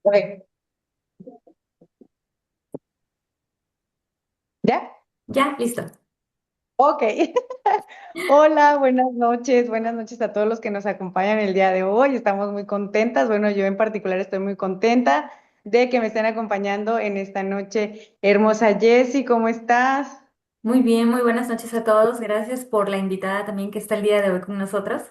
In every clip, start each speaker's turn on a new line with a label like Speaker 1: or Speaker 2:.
Speaker 1: Ok. ¿Ya?
Speaker 2: Ya, listo.
Speaker 1: Ok. Hola, buenas noches a todos los que nos acompañan el día de hoy. Estamos muy contentas. Bueno, yo en particular estoy muy contenta de que me estén acompañando en esta noche. Hermosa Jessie, ¿cómo estás?
Speaker 2: Muy bien, muy buenas noches a todos. Gracias por la invitada también que está el día de hoy con nosotros.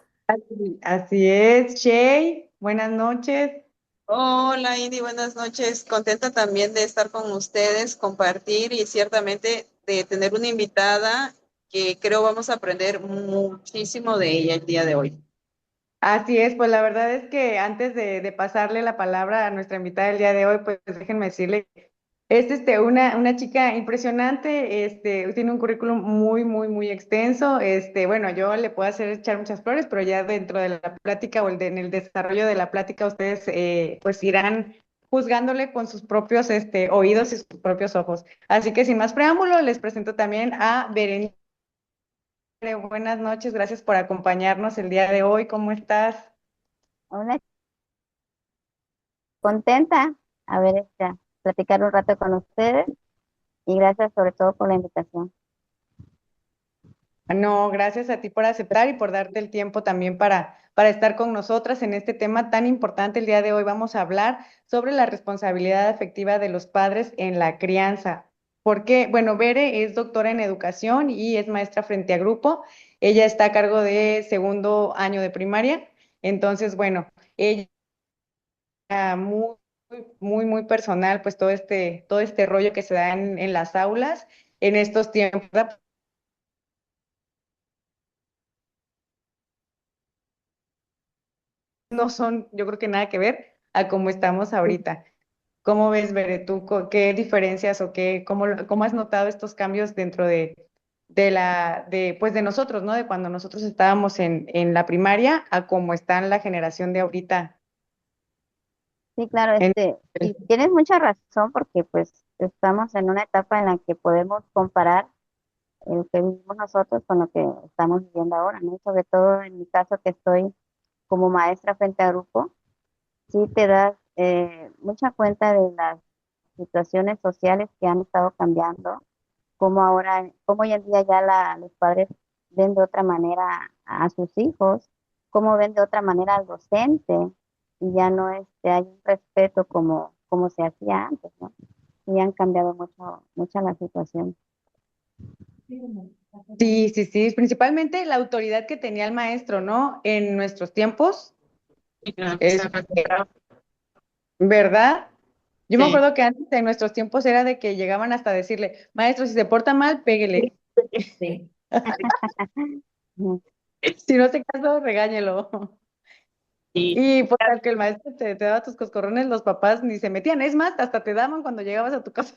Speaker 1: Así es, Shay, buenas noches.
Speaker 3: Hola Indy, buenas noches. Contenta también de estar con ustedes, compartir y ciertamente de tener una invitada que creo vamos a aprender muchísimo de ella el día de hoy.
Speaker 1: Así es, pues la verdad es que antes de pasarle la palabra a nuestra invitada del día de hoy, pues déjenme decirle que es una chica impresionante, tiene un currículum muy extenso. Bueno, yo le puedo hacer echar muchas flores, pero ya dentro de la plática o en el desarrollo de la plática, ustedes pues irán juzgándole con sus propios oídos y sus propios ojos. Así que sin más preámbulo, les presento también a Berenice. Buenas noches, gracias por acompañarnos el día de hoy. ¿Cómo estás?
Speaker 4: Hola, contenta a ver, platicar un rato con ustedes y gracias sobre todo por la invitación.
Speaker 1: No, gracias a ti por aceptar y por darte el tiempo también para estar con nosotras en este tema tan importante. El día de hoy vamos a hablar sobre la responsabilidad afectiva de los padres en la crianza. Porque, bueno, Bere es doctora en educación y es maestra frente a grupo. Ella está a cargo de segundo año de primaria. Entonces, bueno, ella muy, muy personal, pues todo este rollo que se da en las aulas en estos tiempos, ¿verdad? No son, yo creo que nada que ver a cómo estamos ahorita. ¿Cómo ves, Bere, tú qué diferencias o cómo has notado estos cambios dentro pues de nosotros, ¿no? De cuando nosotros estábamos en la primaria a cómo está en la generación de ahorita.
Speaker 4: Sí, claro,
Speaker 1: En-
Speaker 4: y tienes mucha razón porque pues estamos en una etapa en la que podemos comparar lo que vivimos nosotros con lo que estamos viviendo ahora, ¿no? Sobre todo en mi caso que estoy como maestra frente a grupo, sí te das mucha cuenta de las situaciones sociales que han estado cambiando, como ahora, como hoy en día ya los padres ven de otra manera a sus hijos, cómo ven de otra manera al docente, y ya no hay un respeto como se hacía antes, ¿no? Y han cambiado mucho la situación.
Speaker 1: Sí, sí, sí, principalmente la autoridad que tenía el maestro, ¿no? En nuestros tiempos, es verdad. Yo me
Speaker 3: Sí.
Speaker 1: acuerdo que antes en nuestros tiempos era de que llegaban hasta decirle, maestro, si se porta mal, péguele.
Speaker 2: Sí.
Speaker 4: Ujú.
Speaker 1: Si no hace caso, regáñelo.
Speaker 3: Y
Speaker 1: Y pues al que el maestro te daba tus coscorrones, los papás ni se metían. Es más, hasta te daban cuando llegabas a tu casa.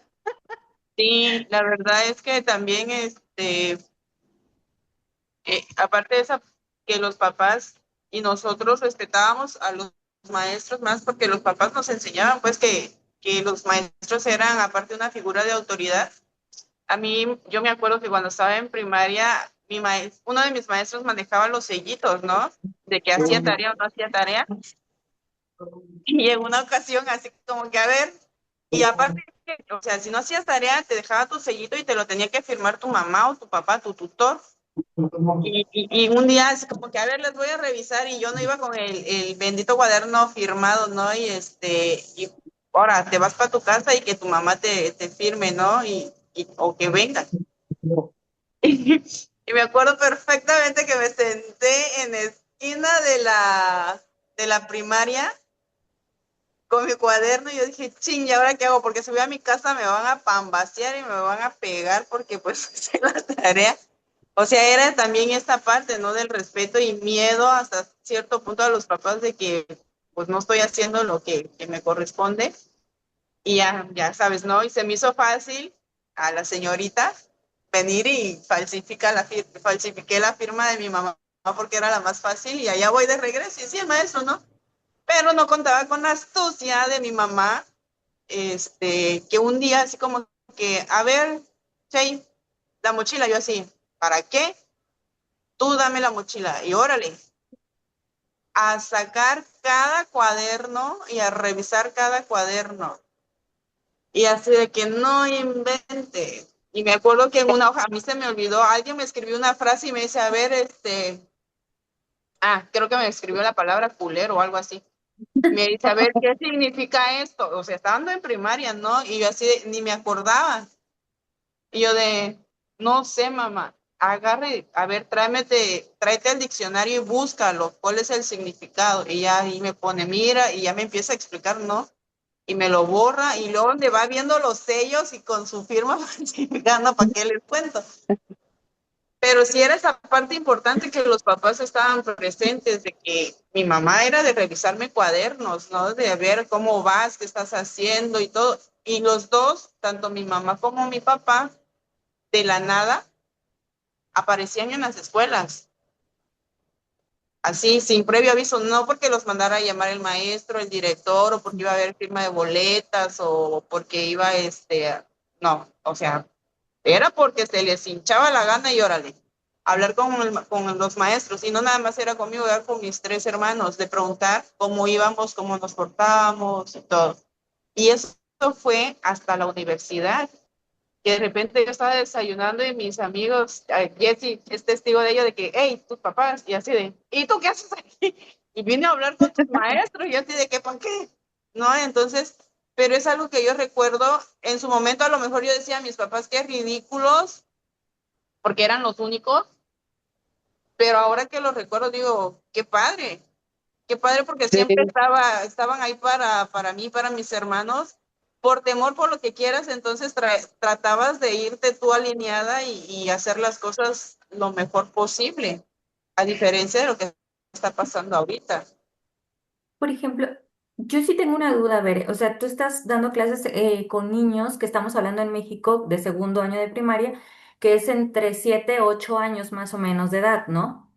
Speaker 3: sí, la verdad es que también, aparte de esa, que los papás y nosotros respetábamos a los maestros más porque los papás nos enseñaban pues que los maestros eran aparte una figura de autoridad. A mí, yo me acuerdo que cuando estaba en primaria, uno de mis maestros manejaba los sellitos, ¿no? De que hacía tarea o no hacía tarea. Y en una ocasión, así como que, a ver, y aparte, o sea, si no hacías tarea, te dejaba tu sellito y te lo tenía que firmar tu mamá o tu papá, tu tutor. Y un día, así como que, a ver, les voy a revisar y yo no iba con el bendito cuaderno firmado, ¿no? Y ahora te vas para tu casa y que tu mamá te firme, ¿no? O que venga. Y me acuerdo perfectamente que me senté en la esquina de la primaria con mi cuaderno y yo dije, ching, ¿y ahora qué hago? Porque si voy a mi casa me van a pambasear y me van a pegar porque pues hice la tarea. O sea, era también esta parte, ¿no? Del respeto y miedo hasta cierto punto a los papás de que pues no estoy haciendo lo que me corresponde. Y ya sabes, ¿no? Y se me hizo fácil a la señorita venir y falsifiqué la firma de mi mamá porque era la más fácil y allá voy de regreso y sí, el maestro, ¿no? Pero no contaba con la astucia de mi mamá, que un día así como que, a ver, Shay, la mochila, yo así, ¿para qué? Tú dame la mochila y órale, a sacar cada cuaderno y a revisar cada cuaderno. Y así de que no invente. Y me acuerdo que en una hoja, a mí se me olvidó, alguien me escribió una frase y me dice, a ver, creo que me escribió la palabra culero o algo así. Me dice, a ver, ¿qué significa esto? O sea, estando en primaria, ¿no? Y yo así ni me acordaba. Y yo no sé, mamá, agarre, a ver, tráete el diccionario y búscalo, ¿cuál es el significado? Y ya ahí me pone, mira, y ya me empieza a explicar, ¿no? Y me lo borra, y luego donde va viendo los sellos y con su firma falsificando, ¿para qué les cuento? Pero sí era esa parte importante que los papás estaban presentes, de que mi mamá era de revisarme cuadernos, ¿no? De ver cómo vas, qué estás haciendo y todo. Y los dos, tanto mi mamá como mi papá, de la nada, aparecían en las escuelas. Así, sin previo aviso, no porque los mandara a llamar el maestro, el director, o porque iba a haber firma de boletas, o porque iba, no, o sea, era porque se les hinchaba la gana y órale, hablar con los maestros, y no nada más era conmigo, era con mis tres hermanos, de preguntar cómo íbamos, cómo nos portábamos y todo. Y eso fue hasta la universidad, que de repente yo estaba desayunando y mis amigos, Jesse es testigo de ello, de que, hey, tus papás, y así de, ¿y tú qué haces aquí? Y vine a hablar con tus maestros, y así de, ¿qué, para qué? ¿No? Entonces, pero es algo que yo recuerdo, en su momento a lo mejor yo decía a mis papás que ridículos, porque eran los únicos, pero ahora que los recuerdo digo, qué padre porque
Speaker 1: Sí.
Speaker 3: siempre estaban ahí para mí, para mis hermanos, por temor, por lo que quieras, entonces tratabas de irte tú alineada y hacer las cosas lo mejor posible, a diferencia de lo que está pasando ahorita.
Speaker 2: Por ejemplo, yo sí tengo una duda, a ver, o sea, tú estás dando clases con niños que estamos hablando en México de segundo año de primaria, que es entre 7, 8 años más o menos de edad, ¿no?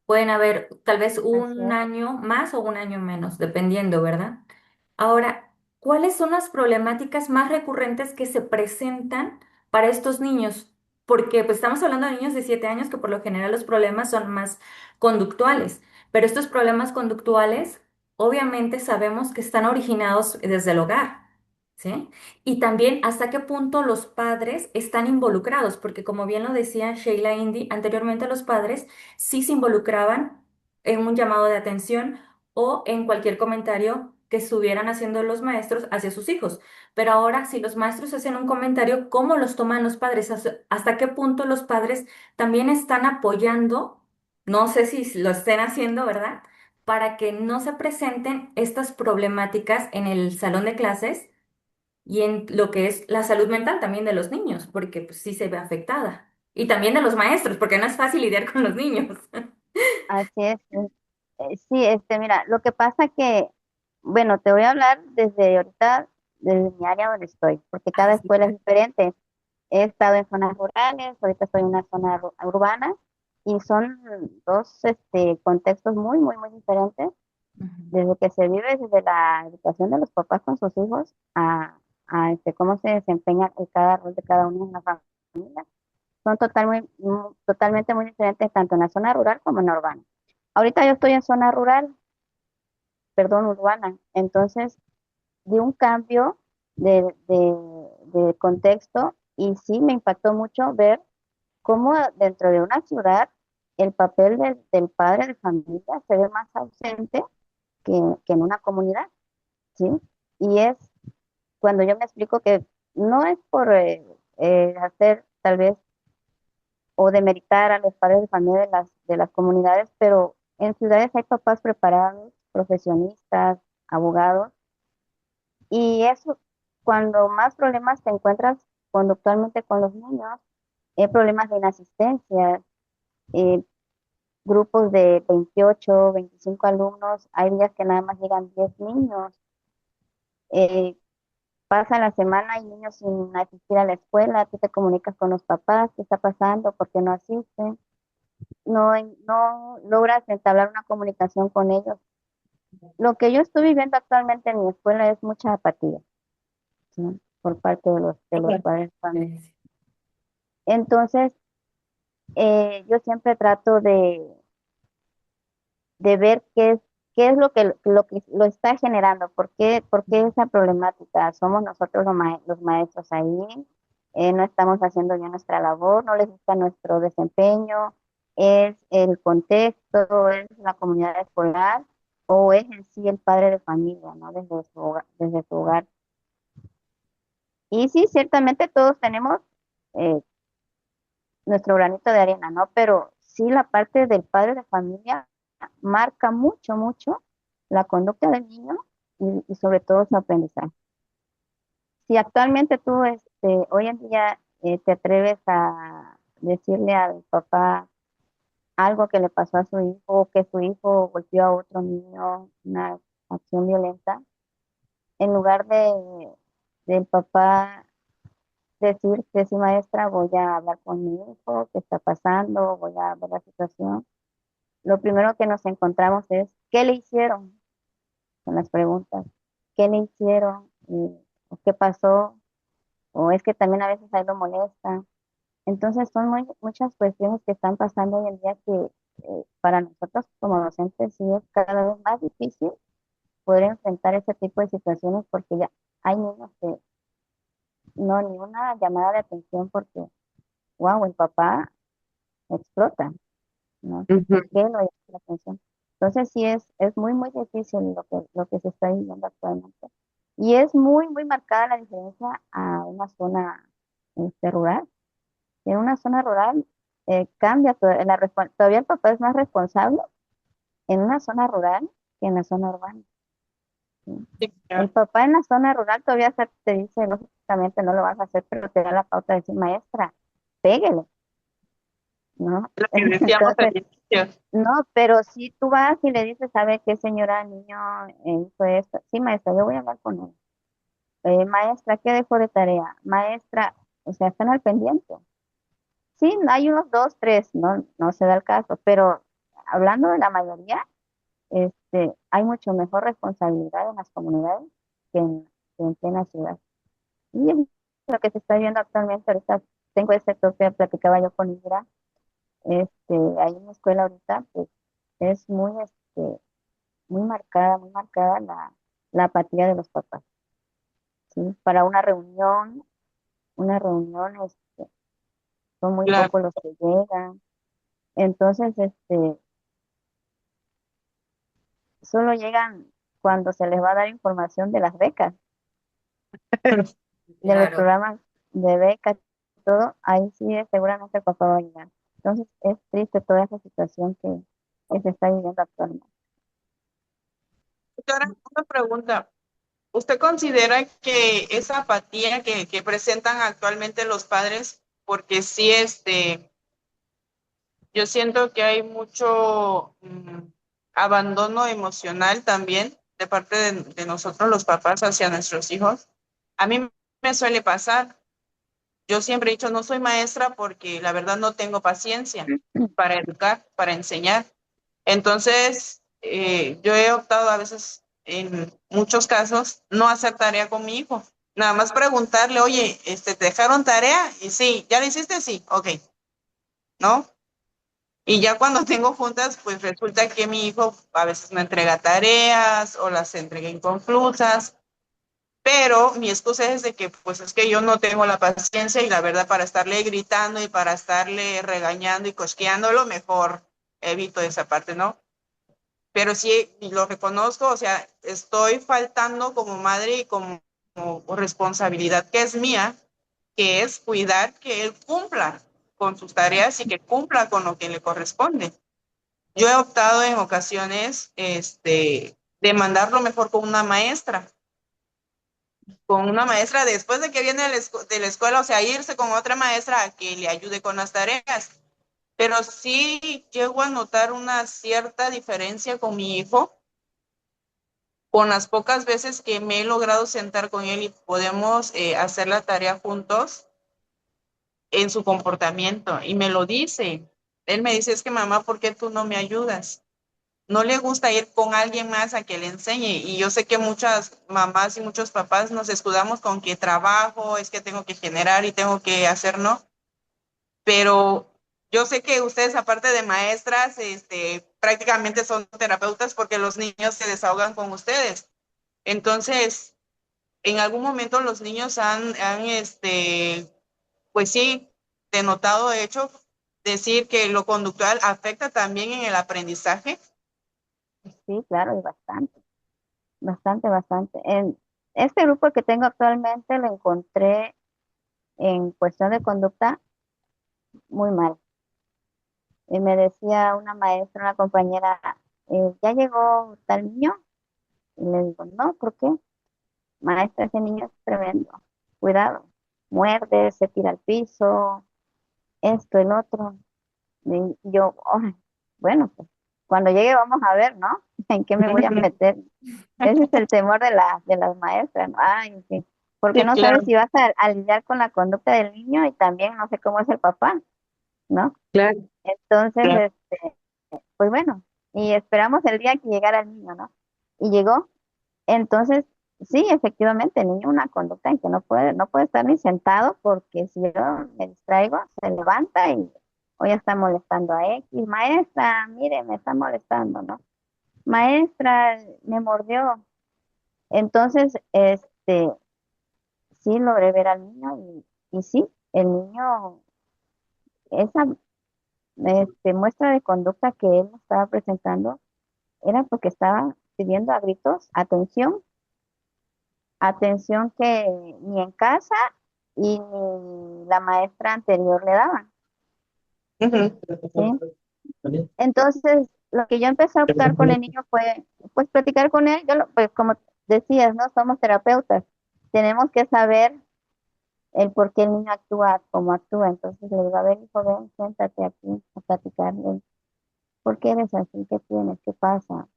Speaker 2: Pueden haber tal vez
Speaker 4: Así
Speaker 2: un
Speaker 4: es.
Speaker 2: año más o un año menos, dependiendo, ¿verdad? Ahora, ¿cuáles son las problemáticas más recurrentes que se presentan para estos niños? Porque pues estamos hablando de niños de 7 años que por lo general los problemas son más conductuales, pero estos problemas conductuales obviamente sabemos que están originados desde el hogar, ¿sí? Y también hasta qué punto los padres están involucrados, porque como bien lo decía Sheila Indy, anteriormente los padres sí se involucraban en un llamado de atención o en cualquier comentario que estuvieran haciendo los maestros hacia sus hijos. Pero ahora, si los maestros hacen un comentario, ¿cómo los toman los padres? ¿Hasta qué punto los padres también están apoyando? No sé si lo estén haciendo, ¿verdad? Para que no se presenten estas problemáticas en el salón de clases y en lo que es la salud mental también de los niños, porque pues, sí se ve afectada. Y también de los maestros, porque no es fácil lidiar con los niños.
Speaker 4: Así es. Sí, mira, lo que pasa que, bueno, te voy a hablar desde ahorita, desde mi área donde estoy, porque
Speaker 2: Ah,
Speaker 4: cada
Speaker 2: sí,
Speaker 4: escuela es
Speaker 2: claro.
Speaker 4: diferente. He estado en zonas rurales, ahorita estoy en una zona urbana, y son dos, contextos muy, muy, muy diferentes,
Speaker 2: Ujú.
Speaker 4: desde que se vive desde la educación de los papás con sus hijos cómo se desempeña en cada rol de cada uno en la familia. Son totalmente muy diferentes tanto en la zona rural como en la urbana. Ahorita yo estoy en zona rural, perdón, urbana. Entonces, di un cambio de contexto y sí me impactó mucho ver cómo dentro de una ciudad el papel del padre de familia se ve más ausente que en una comunidad, ¿sí? Y es cuando yo me explico que no es por hacer tal vez o demeritar a los padres de familia de las comunidades, pero en ciudades hay papás preparados, profesionistas, abogados, y eso, cuando más problemas te encuentras conductualmente con los niños, problemas de inasistencia, eh, grupos de 28, 25 alumnos, hay días que nada más llegan 10 niños, eh, pasa la semana y niños sin asistir a la escuela, tú te comunicas con los papás, qué está pasando, por qué no asisten, no logras entablar una comunicación con ellos. Lo que yo estoy viviendo actualmente en mi escuela es mucha apatía, ¿sí? Por parte de los padres de familia.
Speaker 2: Sí.
Speaker 4: Entonces, yo siempre trato de ver qué es ¿qué es lo que lo está generando? ¿Por qué esa problemática? ¿Somos nosotros los maestros ahí? ¿No estamos haciendo bien nuestra labor? ¿No les gusta nuestro desempeño? ¿Es el contexto? ¿Es la comunidad escolar? ¿O es en sí el padre de familia, ¿no? Desde su hogar. Y sí, ciertamente todos tenemos eh, nuestro granito de arena, ¿no? Pero sí la parte del padre de familia marca mucho, mucho la conducta del niño y sobre todo su aprendizaje. Si actualmente tú, hoy en día, te atreves a decirle al papá algo que le pasó a su hijo, o que su hijo golpeó a otro niño, una acción violenta, en lugar del papá decirte, sí, maestra, voy a hablar con mi hijo, qué está pasando, voy a ver la situación. Lo primero que nos encontramos es, ¿qué le hicieron? Con las preguntas, ¿qué le hicieron? ¿O qué pasó? O es que también a veces a él lo molesta. Entonces son muchas cuestiones que están pasando hoy en día que para nosotros como docentes sí es cada vez más difícil poder enfrentar ese tipo de situaciones porque ya hay niños que no, ni una llamada de atención porque, wow, el papá explota, ¿no?
Speaker 1: Ujú.
Speaker 4: ¿Por qué no llama la atención? Entonces sí es muy, muy difícil lo que se está viviendo actualmente. Y es muy, muy marcada la diferencia a una zona rural. En una zona rural cambia, todavía el papá es más responsable en una zona rural que en la zona urbana. ¿Sí?
Speaker 3: Sí,
Speaker 4: El
Speaker 3: claro.
Speaker 4: papá en la zona rural todavía te dice, lógicamente no lo vas a hacer, pero te da la pauta de decir, maestra, péguele, ¿no?
Speaker 3: Lo que decíamos al
Speaker 4: Entonces,
Speaker 3: inicio.
Speaker 4: no, pero si tú vas y le dices, ¿sabe qué, señora, niño, hizo esto? Sí, maestra, yo voy a hablar con él. Maestra, ¿qué dejó de tarea? Maestra, o sea, están al pendiente. Sí, hay unos dos, tres, no se da el caso, pero hablando de la mayoría, hay mucho mejor responsabilidad en las comunidades que en plena ciudad. Y es lo que se está viendo actualmente. Ahorita tengo este toque, platicaba yo con Indra, ahí en la escuela ahorita, pues es muy marcada la apatía de los papás, ¿sí? Para una reunión, son muy
Speaker 3: Claro.
Speaker 4: pocos los que llegan. Entonces, solo llegan cuando se les va a dar información de las becas, de los
Speaker 2: Claro.
Speaker 4: programas de becas y todo, ahí sí seguramente el papá va a llegar. Entonces, es triste toda esa situación que se está viviendo actualmente.
Speaker 3: Ahora, una pregunta. ¿Usted considera que esa apatía que presentan actualmente los padres, porque sí, yo siento que hay mucho abandono emocional también de parte de nosotros los papás hacia nuestros hijos? A mí me suele pasar. Yo siempre he dicho, no soy maestra porque la verdad no tengo paciencia para educar, para enseñar. Entonces, yo he optado a veces, en muchos casos, no hacer tarea con mi hijo. Nada más preguntarle, oye, ¿te dejaron tarea? Y sí, ¿ya lo hiciste? Sí, ok, ¿no? Y ya cuando tengo juntas, pues resulta que mi hijo a veces me entrega tareas o las entrega inconclusas, pero mi excusa es de que pues es que yo no tengo la paciencia y la verdad para estarle gritando y para estarle regañando y cosqueándolo, mejor evito esa parte, ¿no? Pero sí, y lo reconozco, o sea, estoy faltando como madre y como responsabilidad que es mía, que es cuidar que él cumpla con sus tareas y que cumpla con lo que le corresponde. Yo he optado en ocasiones, de mandarlo mejor con una maestra después de que viene de la escuela, o sea, irse con otra maestra a que le ayude con las tareas. Pero sí llego a notar una cierta diferencia con mi hijo, con las pocas veces que me he logrado sentar con él y podemos hacer la tarea juntos en su comportamiento. Y me lo dice. Él me dice, es que mamá, ¿por qué tú no me ayudas? No le gusta ir con alguien más a que le enseñe. Y yo sé que muchas mamás y muchos papás nos escudamos con que trabajo, es que tengo que generar y tengo que hacer, ¿no? Pero Yo sé que ustedes, aparte de maestras, prácticamente son terapeutas porque los niños se desahogan con ustedes. Entonces, en algún momento los niños pues sí, denotado, de hecho, decir que lo conductual afecta también en el aprendizaje.
Speaker 4: Sí, claro, y bastante, bastante, bastante. En este grupo que tengo actualmente lo encontré en cuestión de conducta muy mal. Y me decía una maestra, una compañera, ¿ya llegó tal niño? Y le digo, no, ¿por qué? Maestra, ese niño es tremendo. Cuidado, muerde, se tira al piso, esto, el otro. Y yo, "Ay, bueno, pues cuando llegue vamos a ver, ¿no? ¿En qué me voy a meter?" Ese es el temor de las maestras, ¿no? Ay, sí. Porque
Speaker 3: Sí,
Speaker 4: no sabes
Speaker 3: claro,
Speaker 4: si vas a lidiar con la conducta del niño y también no sé cómo es el papá, ¿no?
Speaker 1: Claro.
Speaker 4: Entonces,
Speaker 3: claro.
Speaker 4: pues bueno, y esperamos el día que llegara el niño, ¿no? Y llegó. Entonces, sí, efectivamente, el niño una conducta en que no puede estar ni sentado porque si yo me distraigo, se levanta y hoy está molestando a X. Maestra, mire, me está molestando, ¿no? Maestra, me mordió. Entonces, sí logré ver al niño y sí, el niño, esa muestra de conducta que él estaba presentando era porque estaba pidiendo a gritos atención, atención que ni en casa y ni la maestra anterior le daban, ¿sí? Entonces, lo que yo empecé a optar con el niño fue, pues, platicar con él. Pues, como decías, ¿no? Somos terapeutas. Tenemos que saber el por qué el niño actúa como actúa. Entonces, le digo, a ver, hijo, ven, siéntate aquí a platicarle. ¿Por qué eres así? ¿Qué tienes? ¿Qué pasa?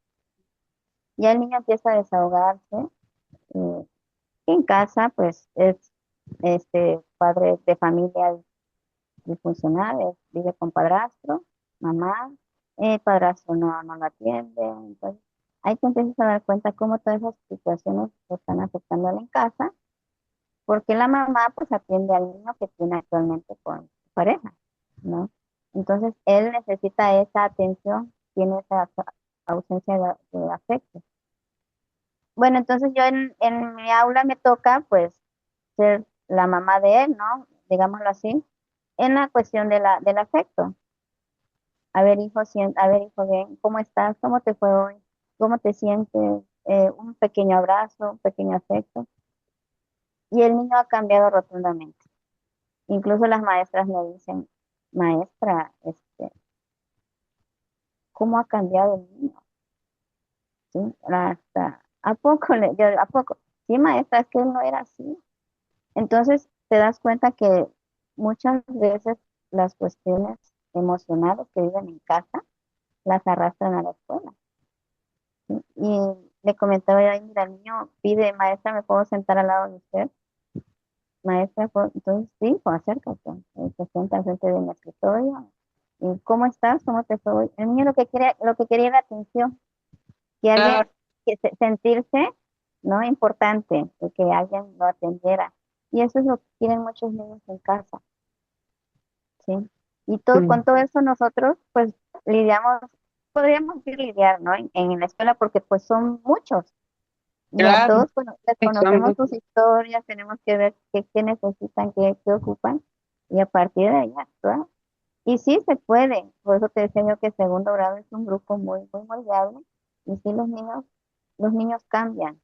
Speaker 4: Ya el niño empieza a desahogarse. eh, en casa, pues, es padre de familia disfuncional, vive con padrastro, mamá, padrastro no lo atiende, entonces hay que empezar a dar cuenta cómo todas esas situaciones están afectando a la en casa, porque la mamá pues atiende al niño que tiene actualmente con su pareja, ¿no? Entonces él necesita esa atención, tiene esa ausencia de afecto. Bueno, entonces yo en mi aula me toca pues ser la mamá de él, ¿no? Digámoslo así, en la cuestión del afecto. A ver, hijo, a ver, hijo, bien, ¿cómo estás? ¿Cómo te fue hoy? ¿Cómo te sientes? Un pequeño abrazo, un pequeño afecto. Y el niño ha cambiado rotundamente. Incluso las maestras me dicen, maestra, ¿cómo ha cambiado el niño? ¿Sí? Hasta, ¿a poco? ¿A poco? Sí, maestra, es que él no era así. Entonces te das cuenta que muchas veces las cuestiones emocionales que viven en casa las arrastran a la escuela. ¿Sí? Y le comentaba yo, "Ay, mira, el niño pide, maestra, ¿me puedo sentar al lado de usted? Maestra, entonces sí, pues acércate, se sienta al frente de mi escritorio. ¿Y cómo estás? ¿Cómo te fue hoy?" El niño lo que quería era atención, que alguien,
Speaker 3: Claro.
Speaker 4: sentirse, ¿no? Importante, de que alguien lo atendiera. Y eso es lo que quieren muchos niños en casa, ¿sí? Y con todo eso nosotros, pues, lidiamos, podríamos decir lidiar, ¿no? En la escuela, porque pues son muchos. Y a
Speaker 1: Claro,
Speaker 4: todos les conocemos
Speaker 1: somos.
Speaker 4: sus historias, tenemos que ver qué necesitan, qué ocupan, y a partir de ahí actuar. Y sí se puede, por eso te decía yo que segundo grado es un grupo muy, muy moldeable, y sí los niños cambian,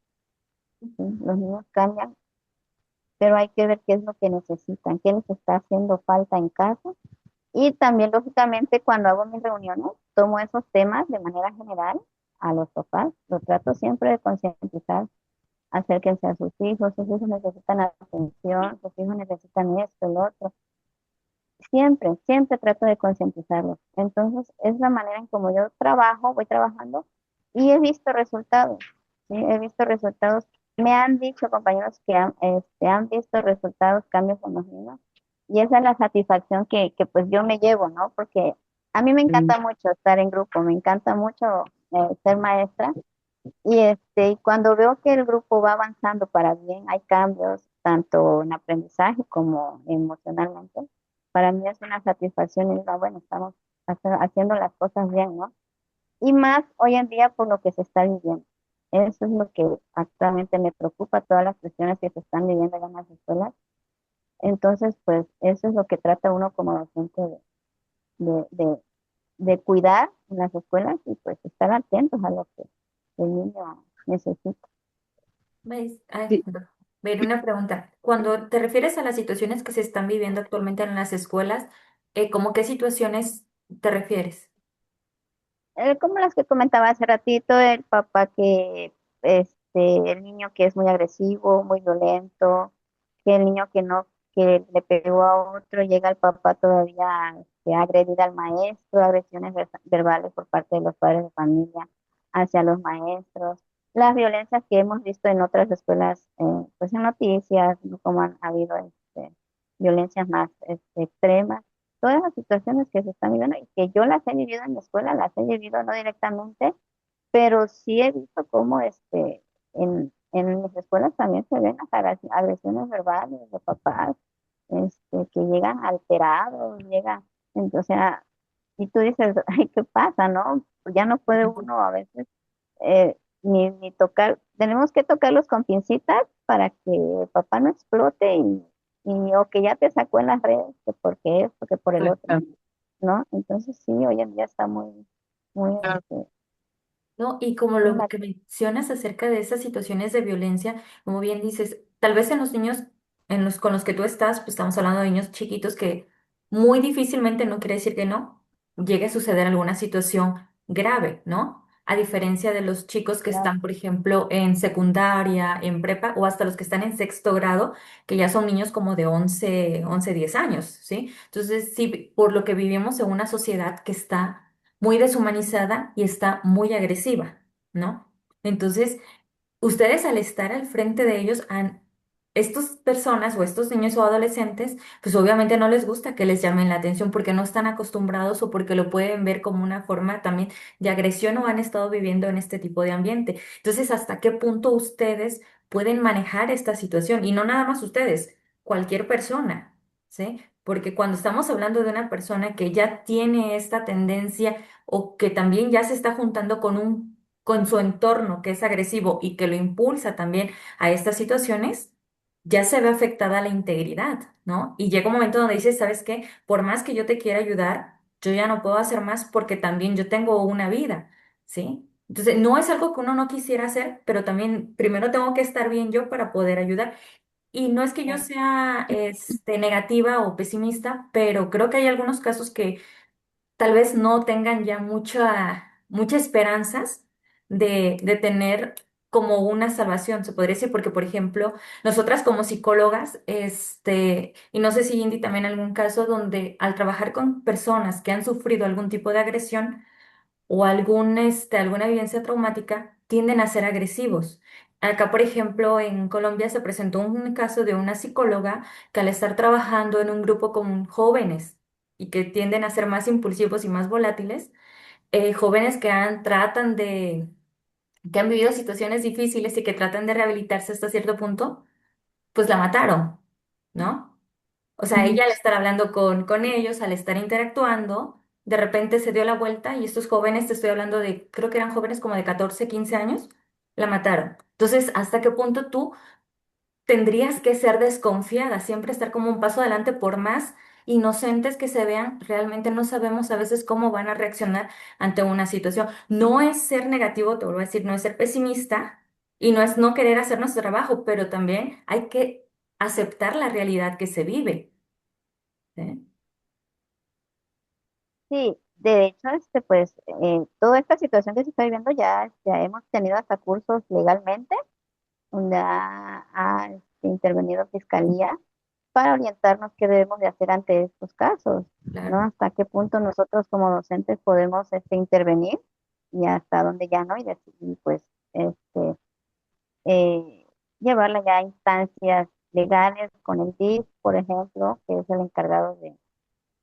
Speaker 4: ¿sí? Los niños cambian, pero hay que ver qué es lo que necesitan, qué les está haciendo falta en casa. Y también, lógicamente, cuando hago mis reuniones, tomo esos temas de manera general a los papás, lo trato siempre de concientizar. Acérquense a sus hijos necesitan atención, sus hijos necesitan esto, el otro. Siempre, siempre trato de concientizarlos. Entonces, es la manera en como yo trabajo, voy trabajando y he visto resultados, ¿sí? He visto resultados. Me han dicho compañeros que han visto resultados, cambios en los niños y esa es la satisfacción que pues yo me llevo, ¿no? Porque a mí me encanta mucho estar en grupo, me encanta mucho ser maestra y cuando veo que el grupo va avanzando para bien, hay cambios tanto en aprendizaje como emocionalmente. para mí es una satisfacción y digo, bueno, estamos haciendo las cosas bien, ¿no? Y más hoy en día por lo que se está viviendo. Eso es lo que actualmente me preocupa, todas las cuestiones que se están viviendo en las escuelas. Entonces, pues eso es lo que trata uno como docente de, de, de cuidar en las escuelas y pues estar atentos a lo que el niño necesita.
Speaker 2: ¿Ves? Ay,
Speaker 1: Sí.
Speaker 2: ver, una pregunta. Cuando te refieres a las situaciones que se están viviendo actualmente en las escuelas, ¿cómo qué situaciones te refieres?
Speaker 4: Como las que comentaba hace ratito, el papá que, el niño que es muy agresivo, muy violento, que el niño que no, que le pegó a otro, llega el papá todavía a agredir al maestro, agresiones verbales por parte de los padres de familia hacia los maestros, las violencias que hemos visto en otras escuelas, pues en noticias, ¿no? Como han habido violencias más extremas, todas las situaciones que se están viviendo y que yo las he vivido en la escuela, las he vivido no directamente, pero sí he visto cómo en mis escuelas también se ven las agresiones verbales de papás, que llegan alterados, llegan, o sea, y tú dices, ay, ¿qué pasa, no? Ya no puede uno a veces ni tocar, tenemos que tocarlos con pincitas para que el papá no explote o que ya te sacó en las redes, que porque esto, que por el otro,
Speaker 1: Exacto.
Speaker 4: ¿no? Entonces sí, hoy en día está muy,
Speaker 1: Claro.
Speaker 2: ¿No? Y como
Speaker 4: muy
Speaker 2: lo
Speaker 4: mal.
Speaker 2: que mencionas acerca de esas situaciones de violencia, como bien dices, tal vez en los niños con los que tú estás, pues estamos hablando de niños chiquitos que muy difícilmente, no quiere decir que no, llegue a suceder alguna situación grave, ¿no? A diferencia de los chicos que
Speaker 4: Claro.
Speaker 2: están, por ejemplo, en secundaria, en prepa, o hasta los que están en sexto grado, que ya son niños como de 10 años, ¿sí? Entonces, sí, por lo que vivimos en una sociedad que está muy deshumanizada y está muy agresiva, ¿no? Entonces, ustedes al estar al frente de ellos, a estas personas o estos niños o adolescentes, pues obviamente no les gusta que les llamen la atención porque no están acostumbrados o porque lo pueden ver como una forma también de agresión o han estado viviendo en este tipo de ambiente. Entonces, ¿hasta qué punto ustedes pueden manejar esta situación? Y no nada más ustedes, cualquier persona, ¿sí? Porque cuando estamos hablando de una persona que ya tiene esta tendencia o que también ya se está juntando con su entorno que es agresivo y que lo impulsa también a estas situaciones, ya se ve afectada la integridad, ¿no? Y llega un momento donde dices, ¿sabes qué? Por más que yo te quiera ayudar, yo ya no puedo hacer más porque también yo tengo una vida, ¿sí? Entonces, no es algo que uno no quisiera hacer, pero también primero tengo que estar bien yo para poder ayudar. Y no es que yo
Speaker 1: Claro.
Speaker 2: sea negativa o pesimista, pero creo que hay algunos casos que tal vez no tengan ya muchas esperanzas de tener como una salvación, se podría decir, porque, por ejemplo, nosotras como psicólogas, y no sé si Indy también algún caso donde al trabajar con personas que han sufrido algún tipo de agresión o alguna vivencia traumática, tienden a ser agresivos. Acá, por ejemplo, en Colombia se presentó un caso de una psicóloga que al estar trabajando en un grupo con jóvenes y que tienden a ser más impulsivos y más volátiles, jóvenes que han vivido situaciones difíciles y que tratan de rehabilitarse hasta cierto punto, pues la mataron, ¿no? O sea,
Speaker 1: Ujú.
Speaker 2: ella al estar hablando con ellos, al estar interactuando, de repente se dio la vuelta y estos jóvenes, te estoy hablando de, creo que eran jóvenes como de 14 15 años, la mataron. Entonces, ¿hasta qué punto tú tendrías que ser desconfiada, siempre estar como un paso adelante por más inocentes que se vean? Realmente no sabemos a veces cómo van a reaccionar ante una situación? No es ser negativo, te vuelvo a decir, no es ser pesimista y no es no querer hacer nuestro trabajo, pero también hay que aceptar la realidad que se vive. ¿Sí?
Speaker 4: Sí, de hecho, pues, toda esta situación que se está viviendo ya hemos tenido hasta cursos legalmente, donde ha intervenido Fiscalía para orientarnos qué debemos de hacer ante estos casos, ¿no?
Speaker 2: Claro.
Speaker 4: Hasta qué punto nosotros como docentes podemos intervenir y hasta dónde ya no, y decidir, pues, este, eh, llevarla ya a instancias legales con el DIF, por ejemplo, que es el encargado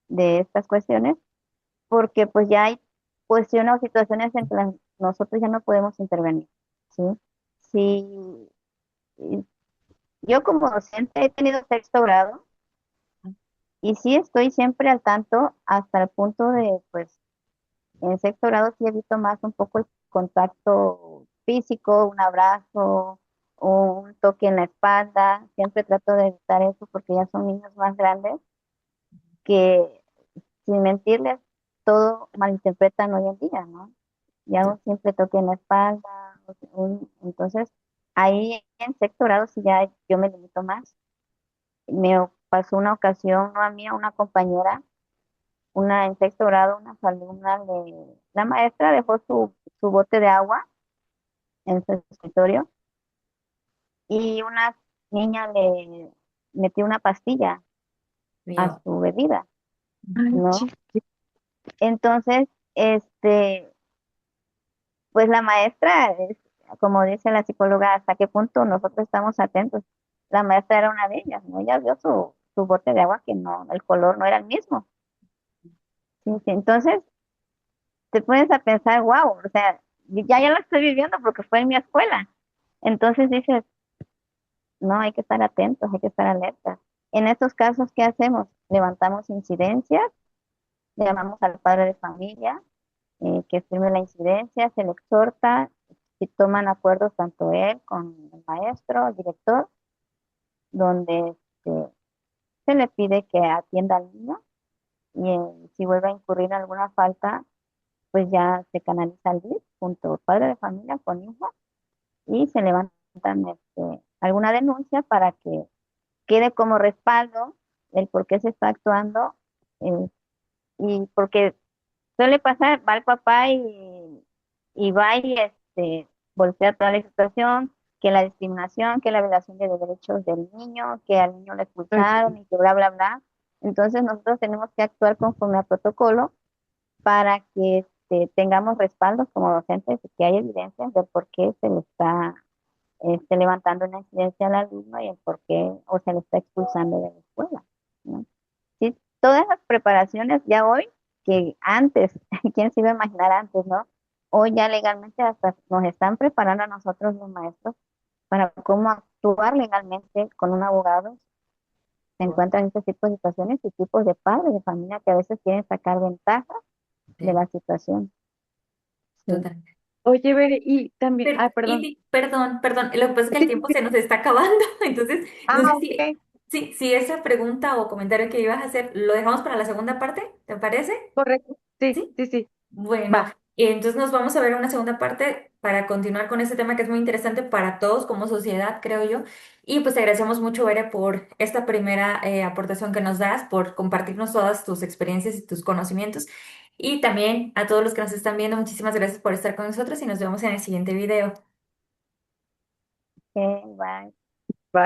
Speaker 4: de estas cuestiones, porque pues ya hay cuestiones o situaciones en que nosotros ya no podemos intervenir, ¿sí? Sí, y yo como docente he tenido sexto grado Y sí estoy siempre al tanto hasta el punto de, pues, en sexto grado sí he visto más un poco el contacto físico, un abrazo o un toque en la espalda. Siempre trato de evitar eso porque ya son niños más grandes que, sin mentirles, todo malinterpretan hoy en día, ¿no? Ya un simple toque en la espalda, entonces ahí en sexto grado sí ya yo me limito más. Me pasó una ocasión, no a mí, a una compañera, una en sexto grado, una alumna, la maestra dejó su bote de agua en su escritorio y una niña le metió una pastilla a
Speaker 2: Mío.
Speaker 4: su bebida,
Speaker 1: Ay,
Speaker 4: ¿no? Entonces, pues la maestra, como dice la psicóloga, hasta qué punto nosotros estamos atentos. La maestra era una de ellas, ¿no? Ella vio su bote de agua que no, el color no era el mismo. Sí, sí. Entonces, te pones a pensar, wow, o sea, ya lo estoy viviendo porque fue en mi escuela. Entonces dices, no, hay que estar atentos, hay que estar alertas. En estos casos, ¿qué hacemos? Levantamos incidencias, llamamos al padre de familia, que firme la incidencia, se le exhorta, y toman acuerdos tanto él con el maestro, el director, donde se le pide que atienda al niño y si vuelve a incurrir en alguna falta, pues ya se canaliza al DIF junto al padre de familia con hijo y se levantan alguna denuncia para que quede como respaldo el por qué se está actuando eh, y porque suele pasar, va el papá y va y voltea toda la situación, que la discriminación, que la violación de los derechos del niño, que al niño le expulsaron y que bla, bla, bla. Entonces nosotros tenemos que actuar conforme a protocolo para que tengamos respaldos como docentes y que haya evidencias de por qué se le está levantando una incidencia al alumno y el por qué o se le está expulsando de la escuela, ¿no? Sí, todas las preparaciones ya hoy, que antes, ¿quién se iba a imaginar antes, no? Hoy ya legalmente hasta nos están preparando a nosotros los maestros para cómo actuar legalmente con un abogado. Se encuentran este tipo de situaciones y tipos de padres de familia que a veces quieren sacar ventaja de
Speaker 2: Sí,
Speaker 4: la situación. Sí.
Speaker 2: total.
Speaker 1: Oye, Bere, y también, perdón.
Speaker 2: Perdón, perdón, lo que pasa es que el
Speaker 1: Sí,
Speaker 2: tiempo
Speaker 1: sí.
Speaker 2: se nos está acabando, entonces no sé
Speaker 1: Ok,
Speaker 2: si esa pregunta o comentario que ibas a hacer lo dejamos para la segunda parte, ¿te parece?
Speaker 1: correcto. Sí,
Speaker 2: ¿Sí?
Speaker 1: sí, sí.
Speaker 2: Bueno,
Speaker 1: Va.
Speaker 2: entonces nos vamos a ver una segunda parte para continuar con este tema que es muy interesante para todos como sociedad, creo yo. Y pues te agradecemos mucho, Bere, por esta primera aportación que nos das, por compartirnos todas tus experiencias y tus conocimientos. Y también a todos los que nos están viendo, muchísimas gracias por estar con nosotros y nos vemos en el siguiente video.
Speaker 4: Ok, bye.